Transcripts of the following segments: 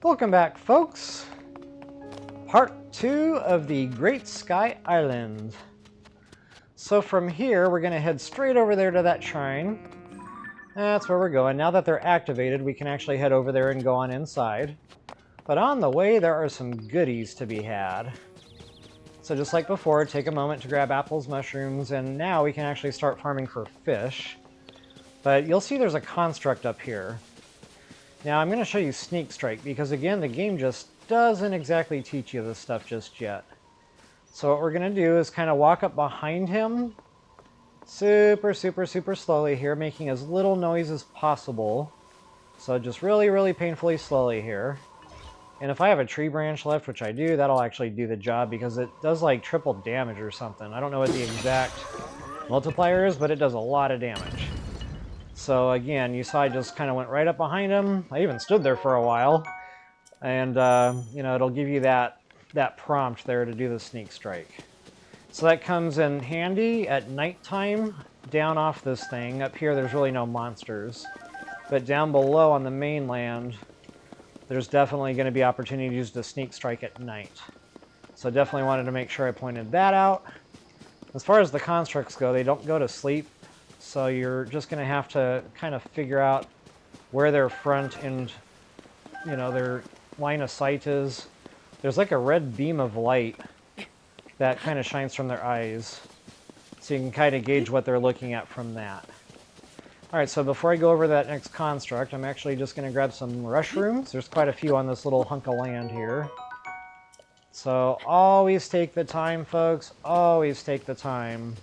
Welcome back, folks. Part 2 of the Great Sky Island. So from here, we're going to head straight over there to that shrine. That's where we're going. Now that they're activated, we can actually head over there and go on inside. But on the way, there are some goodies to be had. So just like before, take a moment to grab apples, mushrooms, and now we can actually start farming for fish. But you'll see there's a construct up here. Now I'm going to show you sneakstrike because again the game just doesn't exactly teach you this stuff just yet. So what we're going to do is kind of walk up behind him super slowly here, making as little noise as possible. So just really painfully slowly here. And if I have a tree branch left, which I do, that'll actually do the job because it does like triple damage or something. I don't know what the exact multiplier is, but it does a lot of damage. So again, you saw I just kind of went right up behind him. I even stood there for a while. And, you know, it'll give you that prompt there to do the sneak strike. So that comes in handy at nighttime down off this thing. Up here, there's really no monsters. But down below on the mainland, there's definitely going to be opportunities to sneak strike at night. So definitely wanted to make sure I pointed that out. As far as the constructs go, they don't go to sleep. So you're just going to have to kind of figure out where their front and, you know, their line of sight is. There's like a red beam of light that kind of shines from their eyes. So you can kind of gauge what they're looking at from that. Alright, so before I go over that next construct, I'm actually just going to grab some mushrooms. There's quite a few on this little hunk of land here. So always take the time, folks. Always take the time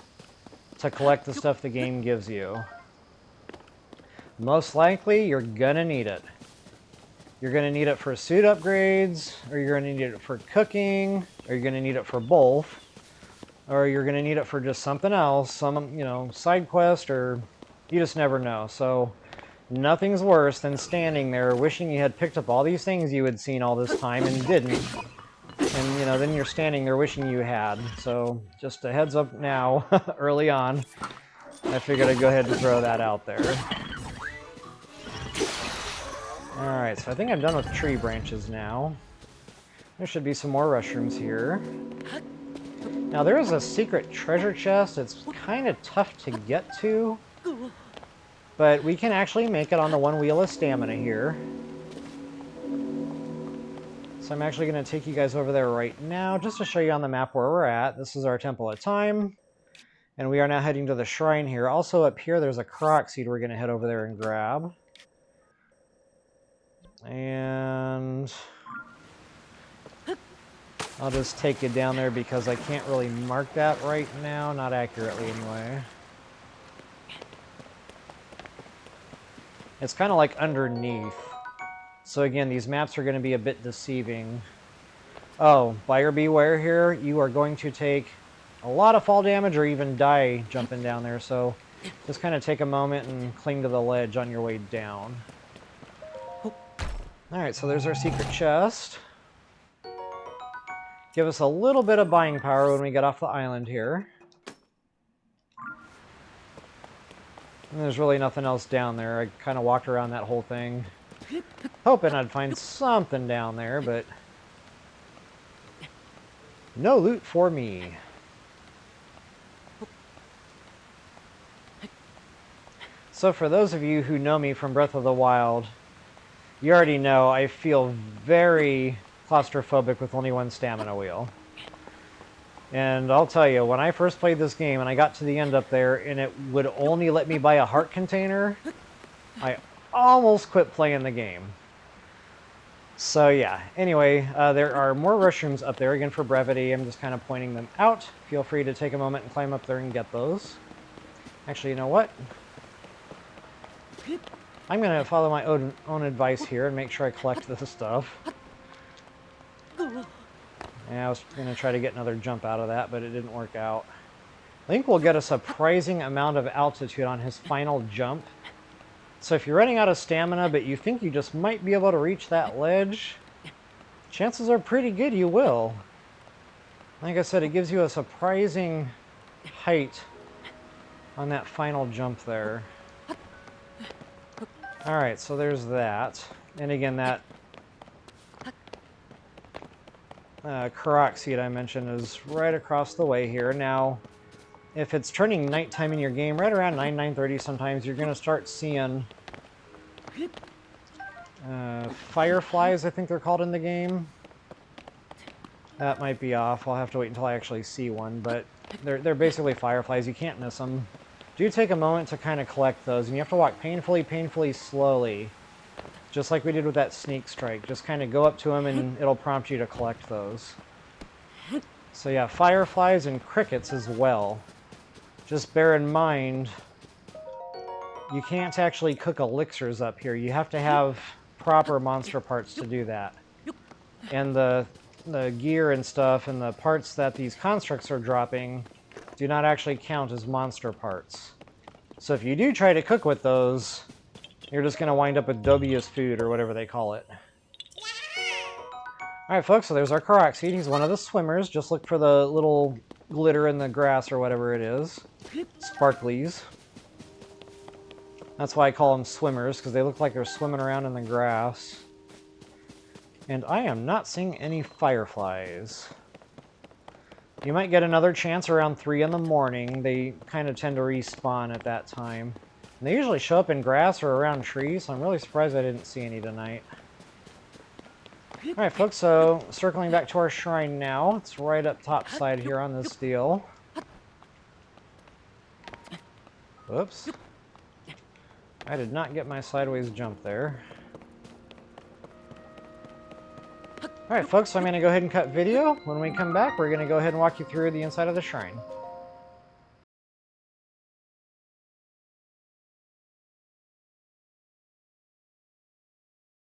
to collect the stuff the game gives you. Most likely, you're gonna need it. You're gonna need it for suit upgrades, or you're gonna need it for cooking, or you're gonna need it for both, or you're gonna need it for just something else, some, you know, side quest, or you just never know. So nothing's worse than standing there wishing you had picked up all these things you had seen all this time and didn't. And, you know, then you're standing there wishing you had. So, just a heads up now, early on. I figured I'd go ahead and throw that out there. Alright, so I think I'm done with tree branches now. There should be some more mushrooms here. Now, there is a secret treasure chest. It's kind of tough to get to. But we can actually make it on the one wheel of stamina here. So I'm actually going to take you guys over there right now, just to show you on the map where we're at. This is our Temple of Time, and we are now heading to the shrine here. Also up here, there's a Korok seed we're going to head over there and grab. And I'll just take you down there because I can't really mark that right now, not accurately anyway. It's kind of like underneath. So again, these maps are going to be a bit deceiving. Oh, buyer beware here. You are going to take a lot of fall damage or even die jumping down there. So just kind of take a moment and cling to the ledge on your way down. Alright, so there's our secret chest. Give us a little bit of buying power when we get off the island here. And there's really nothing else down there. I kind of walked around that whole thing, hoping I'd find something down there, but no loot for me. So for those of you who know me from Breath of the Wild, you already know I feel very claustrophobic with only one stamina wheel. And I'll tell you, when I first played this game and I got to the end up there and it would only let me buy a heart container, I almost quit playing the game. So yeah, anyway, there are more mushrooms up there. Again, for brevity, I'm just kind of pointing them out. Feel free to take a moment and climb up there and get those. Actually, you know what? I'm going to follow my own advice here and make sure I collect this stuff. Yeah, I was going to try to get another jump out of that, but it didn't work out. I think we'll get a surprising amount of altitude on his final jump. So if you're running out of stamina, but you think you just might be able to reach that ledge, chances are pretty good you will. Like I said, it gives you a surprising height on that final jump there. Alright, so there's that. And again, that Korok seed I mentioned is right across the way here. Now, if it's turning nighttime in your game, right around 9:30 sometimes, you're going to start seeing fireflies, I think they're called in the game. That might be off. I'll have to wait until I actually see one, but they're basically fireflies. You can't miss them. Do take a moment to kind of collect those, and you have to walk painfully slowly, just like we did with that sneakstrike. Just kind of go up to them, and it'll prompt you to collect those. So yeah, fireflies and crickets as well. Just bear in mind, you can't actually cook elixirs up here. You have to have proper monster parts to do that. And the gear and stuff and the parts that these constructs are dropping do not actually count as monster parts. So if you do try to cook with those, you're just going to wind up with dubious food or whatever they call it. Alright folks, so there's our Koroks seed. He's one of the swimmers. Just look for the little glitter in the grass or whatever it is. Sparklies. That's why I call them swimmers, because they look like they're swimming around in the grass. And I am not seeing any fireflies. You might get another chance around 3 in the morning. They kind of tend to respawn at that time. And they usually show up in grass or around trees, so I'm really surprised I didn't see any tonight. Alright folks, so circling back to our shrine now. It's right up top side here on this deal. Whoops. I did not get my sideways jump there. Alright folks, so I'm going to go ahead and cut video. When we come back, we're going to go ahead and walk you through the inside of the shrine.